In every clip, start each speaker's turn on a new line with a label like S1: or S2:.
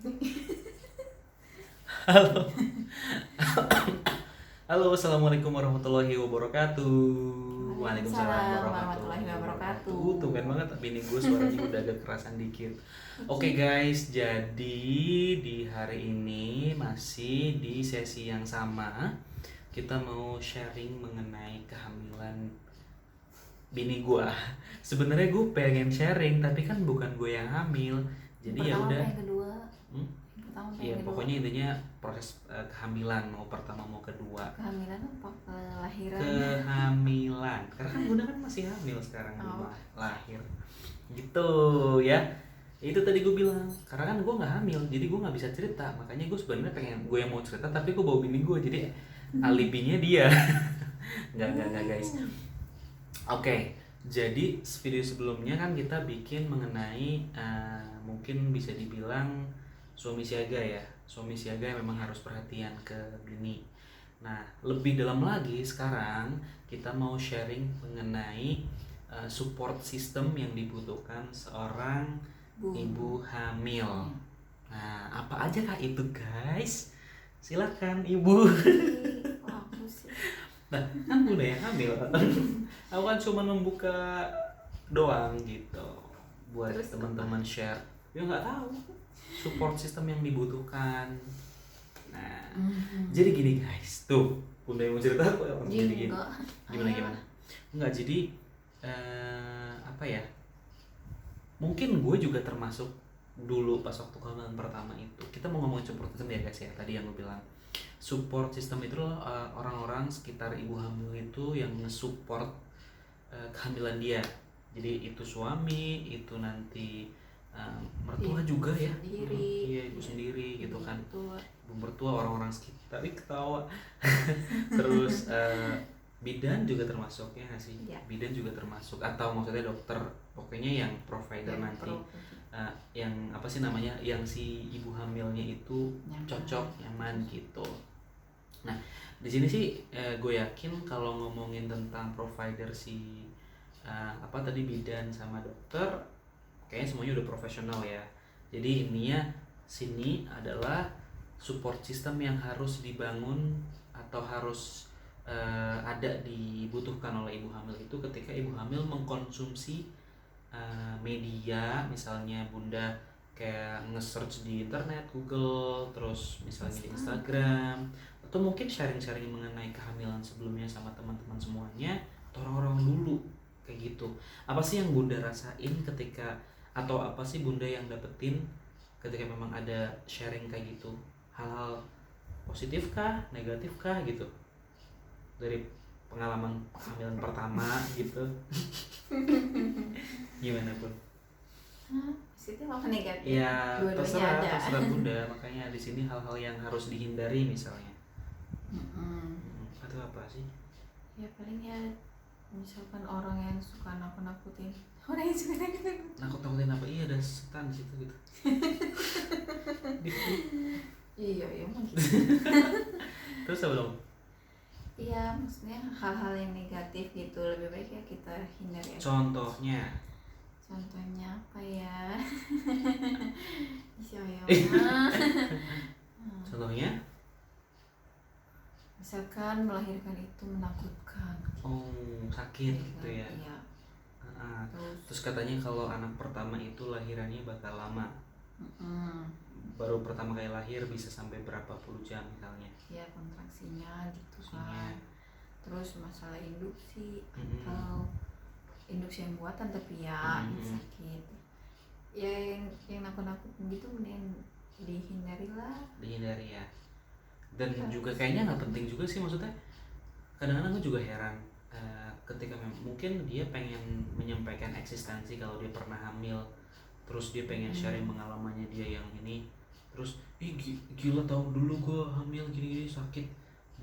S1: Halo, halo, assalamualaikum warahmatullahi wabarakatuh. Waalaikumsalam
S2: Waalaikumsalam warahmatullahi
S1: warahmatullahi wabarakatuh.
S2: wabarakatuh.
S1: Tumben banget bini gue suaranya udah agak kerasan dikit. Oke guys, jadi di hari ini masih di sesi yang sama. Kita mau sharing mengenai kehamilan bini gue. Sebenarnya gue pengen sharing, tapi kan bukan gue yang hamil. Jadi ya
S2: Pertama apa
S1: udah.
S2: yang kedua?
S1: Hmm?
S2: Yang pertama apa
S1: Iya,
S2: yang kedua?
S1: pokoknya intinya proses kehamilan, mau pertama mau kedua.
S2: Kehamilan apa? Kelahiran?
S1: Kehamilan, karena kan Bunda kan masih hamil sekarang, belum
S2: Oh.
S1: lahir gitu ya. Itu tadi gue bilang, karena kan gue nggak hamil, jadi gue nggak bisa cerita. Makanya gue sebenarnya pengen gue yang mau cerita, tapi gue bawa bini gue, jadi alibinya dia. Nggak guys. Oke, jadi video sebelumnya kan kita bikin mengenai mungkin bisa dibilang suami siaga ya. Suami siaga yang memang harus perhatian ke bini. Nah, lebih dalam lagi sekarang kita mau sharing mengenai support system yang dibutuhkan seorang ibu hamil. Nah, apa aja kah itu guys? Silakan ibu.
S2: Aku sih.
S1: Nah, kan udah yang hamil. Aku kan cuma membuka doang gitu buat
S2: Terus
S1: teman-teman share. Ya nggak tahu support system yang dibutuhkan. Nah, jadi gini guys, tuh Bunda yang mau cerita aku yang jadi gini.
S2: Enggak.
S1: Gimana? Enggak, jadi apa ya? Mungkin gue juga termasuk dulu pas waktu kehamilan pertama itu. Kita mau ngomongin support system ya guys ya. Tadi yang gue bilang support system itu orang-orang sekitar ibu hamil itu yang nge-support kehamilan dia. Jadi itu suami, itu nanti mertua juga ya.
S2: Sendiri.
S1: Iya, ibu sendiri gitu kan.
S2: Tua.
S1: Ibu mertua, orang-orang sekitar. Ih, ketawa. Terus bidan juga termasuk ya nggak sih?
S2: Ya.
S1: Bidan juga termasuk, atau maksudnya dokter, pokoknya yang provider
S2: Ya,
S1: nanti. Yang apa sih namanya, yang si ibu hamilnya itu
S2: Nyaman.
S1: cocok, nyaman gitu. Nah, di sini sih gue yakin kalau ngomongin tentang provider si apa tadi, bidan sama dokter, kayaknya semuanya udah profesional ya. Jadi intinya sini adalah support system yang harus dibangun atau harus ada, dibutuhkan oleh ibu hamil itu ketika ibu hamil mengkonsumsi media, misalnya Bunda kayak nge-search di internet, Google, terus misalnya di Instagram, atau mungkin sharing-sharing mengenai kehamilan sebelumnya sama teman-teman semuanya atau orang-orang dulu kayak gitu. Apa sih yang Bunda rasain ketika, atau apa sih Bunda yang dapetin ketika memang ada sharing kayak gitu? Hal-hal positif kah, negatif kah gitu dari pengalaman kehamilan pertama gitu? Gimana pun?
S2: Positif apa negatif?
S1: Ya
S2: Dua-duanya ada.
S1: terserah Bunda. Makanya di sini hal-hal yang harus dihindari misalnya. Atau apa sih?
S2: Ya paling ya misalkan orang yang suka nakut-nakutin. Orang yang suka nakut-nakutin.
S1: Nakut-nakutin apa? Iya, ada setan di situ gitu.
S2: Iya emang gitu.
S1: Terus apa dong?
S2: Iya, maksudnya hal-hal yang negatif gitu lebih baik ya kita hindari.
S1: Contohnya?
S2: Contohnya apa ya? Siapa?
S1: Contohnya?
S2: Misalkan melahirkan itu menakutkan.
S1: Oh, sakit gitu ya.
S2: Iya.
S1: Terus katanya kalau anak pertama itu lahirannya bakal lama. Baru pertama kali lahir bisa sampai berapa puluh jam misalnya.
S2: Ya kontraksinya gitu kan. Terus masalah induksi atau induksi yang buatan tapi ya sakit. Ya yang nakut-nakut gitu mending dihindari lah.
S1: Dihindari ya. Dan juga kayaknya nggak penting juga sih, maksudnya kadang-kadang gue juga heran ketika mungkin dia pengen menyampaikan eksistensi kalau dia pernah hamil, terus dia pengen sharing pengalamannya dia yang ini, terus gila tau dulu gue hamil gini-gini sakit,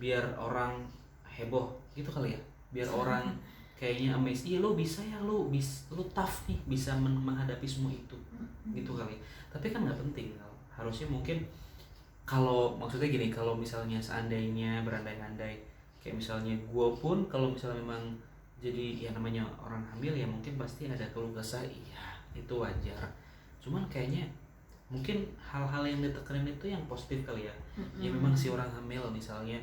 S1: biar orang heboh gitu kali ya, biar orang kayaknya amazed, iya lo bisa ya, lo tough nih, bisa menghadapi semua itu gitu kali. Tapi kan nggak penting, harusnya mungkin kalau maksudnya gini, kalau misalnya seandainya berandai-andai kayak misalnya gue pun kalau misalnya memang jadi ya namanya orang hamil ya mungkin pasti ada keluh kesah, iya itu wajar. Cuman kayaknya mungkin hal-hal yang ditekenin itu yang positif kali ya. Ya memang si orang hamil misalnya,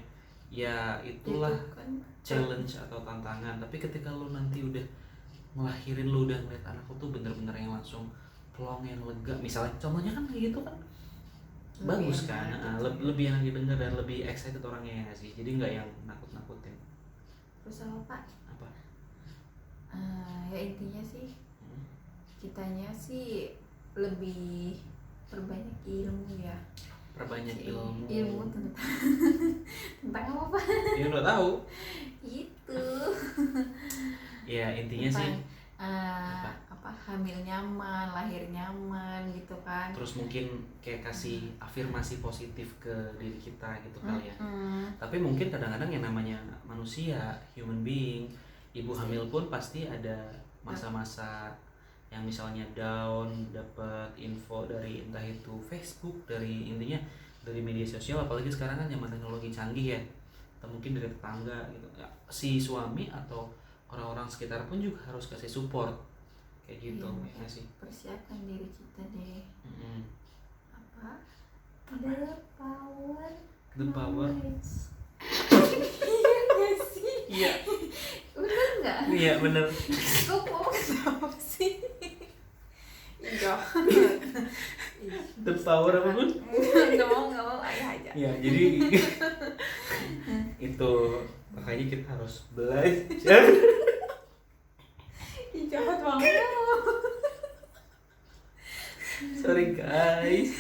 S1: ya itulah
S2: Itu kan
S1: challenge atau tantangan. Tapi ketika lu nanti udah ngelahirin, lu udah ngeliat anak lu tuh bener-bener yang langsung plong, yang lega misalnya, contohnya kan kayak gitu kan
S2: lebih
S1: bagus
S2: enak
S1: kan.
S2: gitu.
S1: Lebih enak didengar dan lebih excited orangnya ya nggak sih, jadi nggak yang nakut-nakutin.
S2: Terus apa Pak?
S1: Apa?
S2: Ya intinya sih
S1: Hmm?
S2: kitanya sih lebih perbanyak ilmu ya.
S1: Perbanyak ilmu.
S2: Ilmu tentang tentang apa Pak?
S1: Ya udah tahu.
S2: Itu
S1: Ya intinya sih
S2: tentang apa hamil nyaman, lahir nyaman gitu kan.
S1: terus mungkin kayak kasih afirmasi positif ke diri kita gitu kali ya. Tapi mungkin kadang-kadang yang namanya manusia, human being, ibu hamil pun pasti ada masa-masa yang misalnya down, dapat info dari entah itu Facebook, dari intinya dari media sosial, apalagi sekarang kan zaman teknologi canggih ya, atau mungkin dari tetangga gitu. Ya, si suami atau orang-orang sekitar pun juga harus kasih support kayak gitu,
S2: Iya,
S1: ya nggak sih?
S2: persiapkan diri kita deh.
S1: Mm-mm.
S2: Apa? The power.
S1: The power.
S2: knowledge. Iya nggak sih?
S1: Iya.
S2: Bener nggak?
S1: Iya bener.
S2: Kok mau kenapa sih? Iya.
S1: The power apa pun?
S2: Nggak mau ayah aja.
S1: Ya jadi itu makanya kita harus belajar.
S2: Ih, jahat banget.
S1: Sorry guys.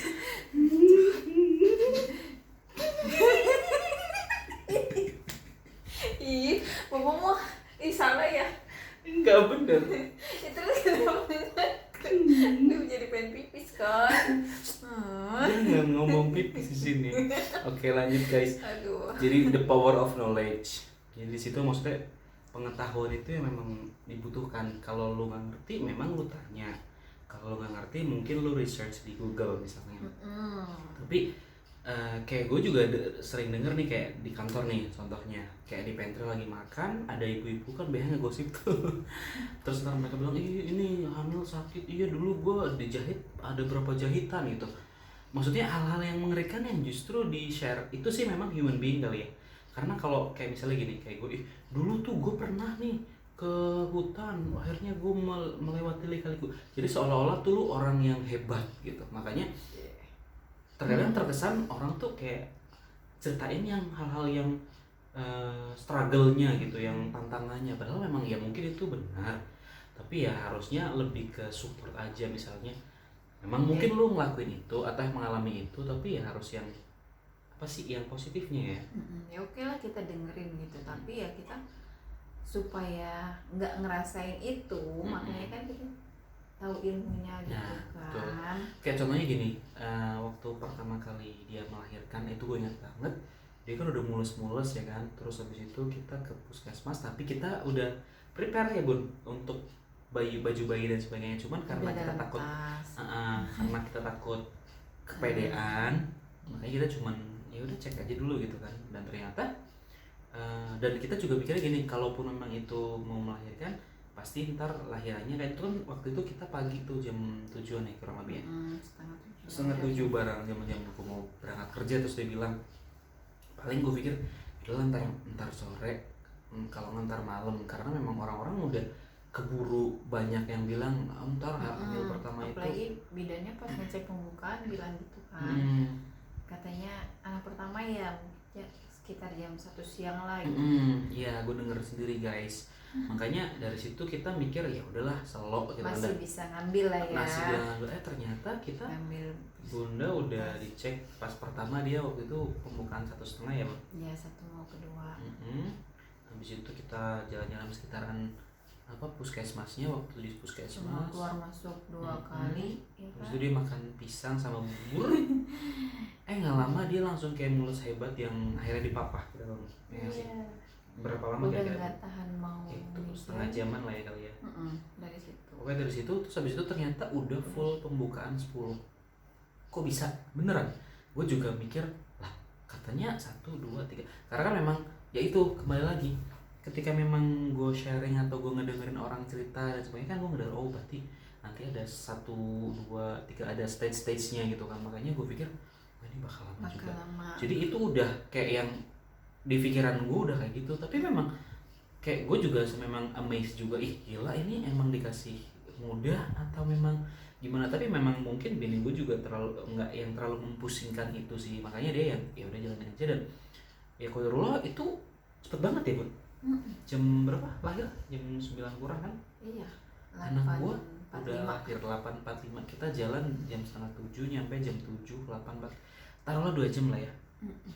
S2: Ih, mama mah salah ya.
S1: Enggak bener.
S2: Itu kenapa jadi pengen pipis kan?
S1: Jangan ngomong pipis di sini. Oke lanjut guys.
S2: Aduh.
S1: Jadi the power of knowledge. Jadi di situ maksudnya pengetahuan itu yang memang dibutuhkan. Kalau lu nggak ngerti, memang lu tanya. Kalau lu nggak ngerti, mungkin lu research di Google misalnya. Tapi kayak gue juga sering denger nih kayak di kantor nih contohnya, kayak di pantry lagi makan, ada ibu-ibu kan biasanya ngegosip tuh. Terus ntar mereka bilang, ini hamil sakit, iya dulu gue dijahit ada berapa jahitan gitu. Maksudnya hal-hal yang mengerikan yang justru di share itu sih memang human being kali ya. Karena kalau kayak misalnya gini, kayak gue, dulu tuh gue pernah nih ke hutan, akhirnya gue melewati lika-liku. Jadi seolah-olah tuh lu orang yang hebat gitu. Makanya terkadang terkesan orang tuh kayak ceritain yang hal-hal yang struggle-nya gitu, yang tantangannya. Padahal memang ya mungkin itu benar, tapi ya harusnya lebih ke support aja. Misalnya memang mungkin lu ngelakuin itu atau mengalami itu, tapi ya harus yang apa sih yang positifnya ya.
S2: Ya oke lah kita dengerin gitu, tapi ya kita supaya nggak ngerasain itu, makanya kan kita tahu ilmunya gitu.
S1: Nah, betul.
S2: Kan
S1: Kayak contohnya gini, waktu pertama kali dia melahirkan itu gue ingat banget, dia kan udah mulus-mulus ya kan. Terus habis itu kita ke puskesmas, tapi kita udah prepare ya bun untuk baju bayi dan sebagainya. Cuman karena
S2: udah
S1: kita
S2: dalam
S1: takut,
S2: tas.
S1: karena kita takut kepedean, makanya kita cuman ya udah cek aja dulu gitu kan. Dan ternyata dan kita juga pikirnya gini, kalaupun memang itu mau melahirkan, pasti ntar lahirannya kayak itu kan. Waktu itu kita pagi tuh jam 7 nih kurang lebih ya, setengah 7 barang jam aku mau berangkat kerja. Terus dia bilang paling gue pikir udah ntar sore, kalau ntar malam, karena memang orang-orang udah keburu banyak yang bilang ntar hamil pertama itu.
S2: Apalagi bidannya pas ngecek pembukaan bilang gitu kan, katanya anak pertama ya sekitar jam 1 siang lah gitu.
S1: Iya gue denger sendiri guys. Makanya dari situ kita mikir ya udahlah selok kita
S2: masih bisa ngambil lah ya.
S1: masih bisa ngambil. Ternyata kita
S2: ngambil
S1: bunda udah dicek pas pertama, dia waktu itu pembukaan 1,5 ya bang.
S2: ya 1 mau kedua.
S1: Habis itu kita jalan-jalan sekitaran apa puskesmasnya, waktu di
S2: Cuma
S1: puskesmas
S2: keluar masuk 2 kali ya
S1: habis
S2: kan?
S1: itu dia makan pisang sama bubur. Nggak lama dia langsung kayak mulus hebat yang akhirnya dipapah gitu bang. Ya nggak sih?
S2: Iya.
S1: Berapa lama
S2: Udah
S1: kira-kira?
S2: nggak tahan mau
S1: Itu
S2: mikir.
S1: setengah jaman lah ya kali ya.
S2: Dari situ.
S1: Oke dari situ terus habis itu ternyata udah full pembukaan 10. Kok bisa? Beneran? Gue juga mikir lah katanya 1, 2, 3. Karena kan memang ya itu kembali lagi, ketika memang gue sharing atau gue ngedengerin orang cerita dan sebagainya kan gue ngedenger, oh berarti nanti ada 1, 2, 3 ada stage-nya gitu kan, makanya gue pikir ini bakal lama juga. Jadi itu udah kayak yang di pikiran gue udah kayak gitu, tapi memang kayak gue juga memang amazed juga, ih gila ini emang dikasih mudah atau memang gimana. Tapi memang mungkin bini gue juga nggak yang terlalu mempusingkan itu sih, makanya dia yang ya udah jalanin aja. Dan ya qadarullah itu cepet banget ya Bun. Jam berapa lahir? Jam 9 kurang kan?
S2: Iya.
S1: Anak gue udah lahir 8.45, kita jalan jam setengah 7, nyampe jam 7.84, taruhlah 2 jam lah ya.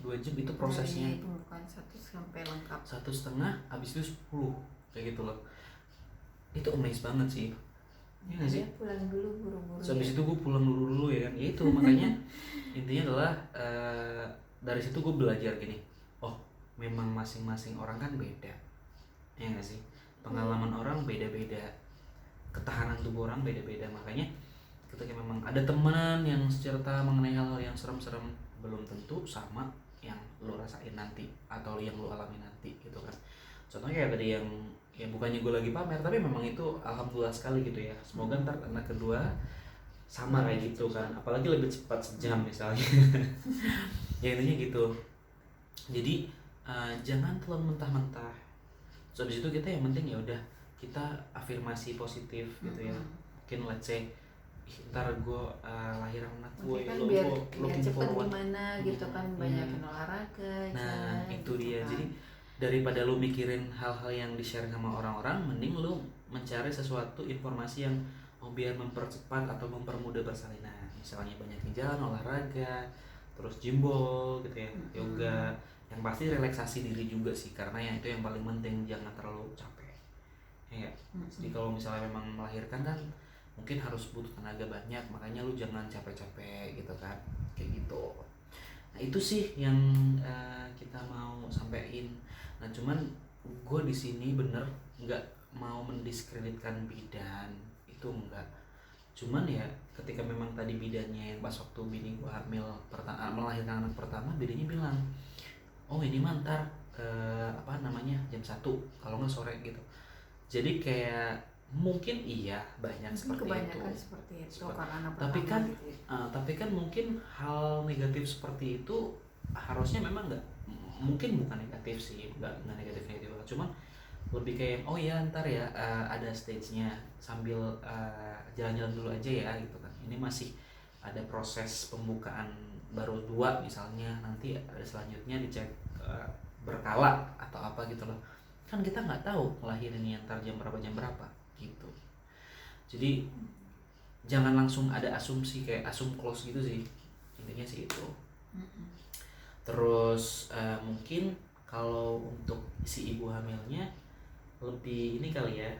S1: 2 jam itu prosesnya.
S2: Itu bukan 1 sampai lengkap.
S1: 1,5, habis itu 10 kayak gitu loh. Itu amazed banget sih. Iya nggak sih?
S2: Pulang dulu buru-buru.
S1: So, habis itu gue pulang dulu ya kan. Ya itu makanya intinya adalah dari situ gue belajar gini. Oh, memang masing-masing orang kan beda. Ya nggak sih? Pengalaman orang beda-beda. Ketahanan tubuh orang beda-beda. Makanya ketika memang ada teman yang cerita mengenai hal-hal yang serem-serem, belum tentu sama yang lo rasain nanti atau yang lo alami nanti gitu kan. Contohnya kayak tadi yang ya bukannya gue lagi pamer, tapi memang itu alhamdulillah sekali gitu ya. Semoga ntar anak kedua sama kayak gitu kan, apalagi lebih cepat sejam misalnya. Ya intinya gitu. Jadi jangan telan mentah-mentah. So habis itu kita yang penting ya udah kita afirmasi positif gitu ya. Mungkin let's say ntar gue lahir anak gue
S2: kan
S1: lo
S2: cepet gimana gitu kan, banyakin olahraga.
S1: Nah itu
S2: gitu
S1: dia
S2: kan.
S1: Jadi daripada lu mikirin hal-hal yang di-share sama orang-orang, mending lu mencari sesuatu informasi yang biar mempercepat atau mempermudah persalinan. Misalnya banyakin jalan, olahraga, terus jimbol gitu ya, yoga. Yang pasti relaksasi diri juga sih, karena yang itu yang paling penting, jangan terlalu capek ya. Jadi kalau misalnya memang melahirkan kan mungkin harus butuh tenaga banyak, makanya lu jangan capek-capek gitu kan, kayak gitu. Nah itu sih yang kita mau sampaikan. Nah cuman gue di sini bener nggak mau mendiskreditkan bidan, itu enggak. Cuman ya ketika memang tadi bidannya yang pas waktu bini gue hamil melahirkan anak pertama, bininya bilang, oh ini mah ntar jam 1 kalau nggak sore gitu. Jadi kayak mungkin iya banyak seperti itu. Tapi kan mungkin hal negatif seperti itu harusnya memang nggak, mungkin bukan negatif sih, nggak negatif banget, cuman lebih kayak oh ya ntar ya ada stage-nya sambil jalan-jalan dulu aja ya gitu kan. Ini masih ada proses pembukaan baru 2 misalnya, nanti ada selanjutnya dicek berkala atau apa gitu loh. Kan kita nggak tahu ngelahirinnya ntar jam berapa gitu. Jadi jangan langsung ada asumsi kayak asum close gitu sih, intinya sih itu. Terus mungkin kalau untuk si ibu hamilnya lebih ini kali ya,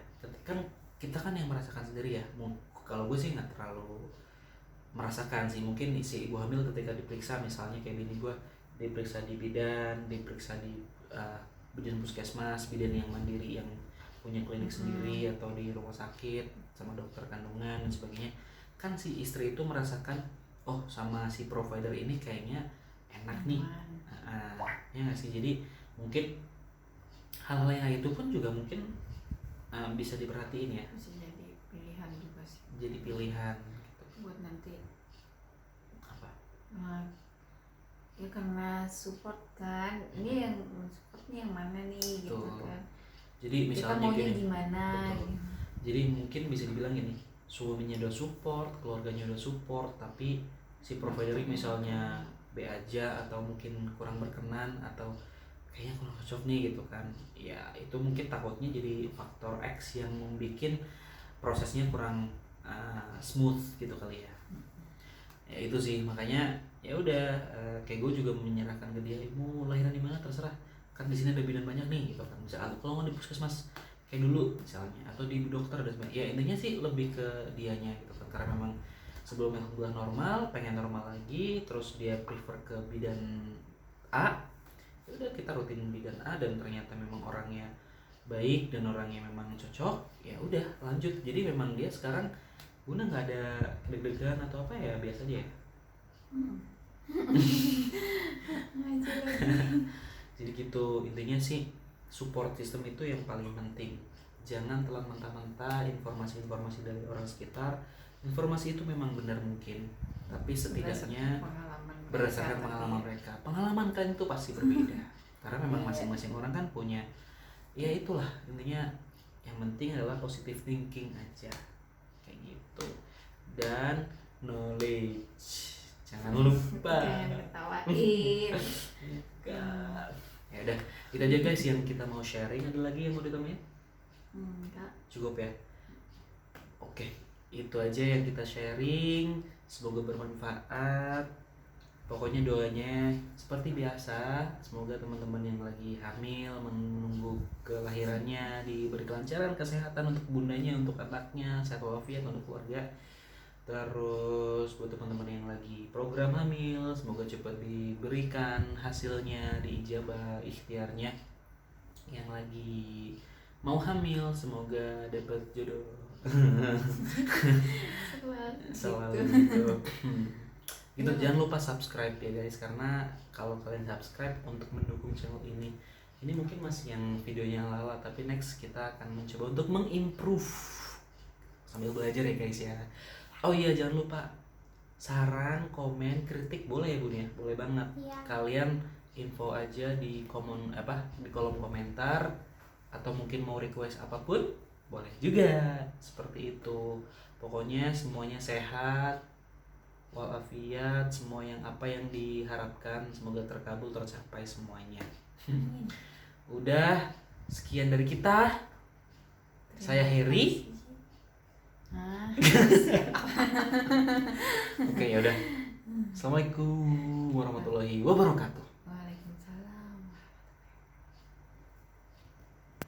S1: kan kita kan yang merasakan sendiri ya. Kalau gue sih nggak terlalu merasakan sih. Mungkin si ibu hamil ketika diperiksa misalnya kayak bini gue, diperiksa di bidan, diperiksa di bidan puskesmas, bidan yang mandiri yang punya klinik sendiri atau di rumah sakit sama dokter kandungan dan sebagainya, kan si istri itu merasakan oh sama si provider ini kayaknya enak nih. Ya nggak sih. Jadi mungkin hal-hal yang itu pun juga mungkin bisa diperhatiin ya,
S2: bisa jadi pilihan juga sih,
S1: jadi pilihan gitu.
S2: buat nanti
S1: apa
S2: ya karena support kan, ini yang supportnya yang mana nih gitu kan.
S1: Jadi misalnya
S2: kita maunya gimana gitu.
S1: Jadi mungkin bisa dibilang gini, suaminya udah support, keluarganya udah support, tapi si provider misalnya B aja atau mungkin kurang berkenan atau kayaknya kurang cocok nih gitu kan. Ya itu mungkin takutnya jadi faktor X yang membuat prosesnya kurang smooth gitu kali ya. Ya itu sih, makanya ya udah kayak gue juga menyerahkan ke dia, mau lahiran di mana terserah, kan di sini ada bidan banyak nih gitu kan. Misalnya kalau mau di puskesmas kayak dulu misalnya atau di dokter dan sebagainya. Ya intinya sih lebih ke dianya gitu kan, karena memang sebelumnya bulan normal, pengen normal lagi, terus dia prefer ke bidan A. Ya udah kita rutin bidan A dan ternyata memang orangnya baik dan orangnya memang cocok, ya udah lanjut. Jadi memang dia sekarang Bunda nggak ada deg-degan atau apa ya, biasa aja ya. Jadi gitu, intinya sih support system itu yang paling penting. jangan telan mentah-mentah informasi-informasi dari orang sekitar. Informasi itu memang benar mungkin, tapi setidaknya berdasarkan pengalaman mereka. Pengalaman kalian itu pasti berbeda. Karena memang masing-masing orang kan punya, ya itulah intinya, yang penting adalah positive thinking aja kayak gitu. Dan knowledge jangan lupa.
S2: Jangan ketawain.
S1: Ya udah, kita aja guys yang kita mau sharing. Ada lagi yang mau ditambahin?
S2: Enggak.
S1: Cukup ya. Oke, itu aja yang kita sharing. Semoga bermanfaat. Pokoknya doanya seperti biasa, semoga teman-teman yang lagi hamil menunggu kelahirannya diberi kelancaran kesehatan untuk bundanya, untuk anaknya, sehat walafiat untuk keluarga. Terus buat teman-teman yang lagi program hamil, semoga cepat diberikan hasilnya, diijabah ikhtiarnya. Yang lagi mau hamil, semoga dapat jodoh. Selalu gitu. Gitu, jangan lupa subscribe ya guys, karena kalau kalian subscribe untuk mendukung channel ini mungkin masih yang videonya ala-ala, tapi next kita akan mencoba untuk mengimprove sambil belajar ya guys ya. Oh iya, jangan lupa saran, komen, kritik boleh ya Bun ya, boleh banget. Kalian info aja di di kolom komentar, atau mungkin mau request apapun boleh juga, seperti itu. Pokoknya semuanya sehat walafiat, semua yang diharapkan semoga terkabul, tercapai semuanya. Udah, sekian dari kita. Saya Heri. Oke, ya udah. Assalamualaikum warahmatullahi wabarakatuh.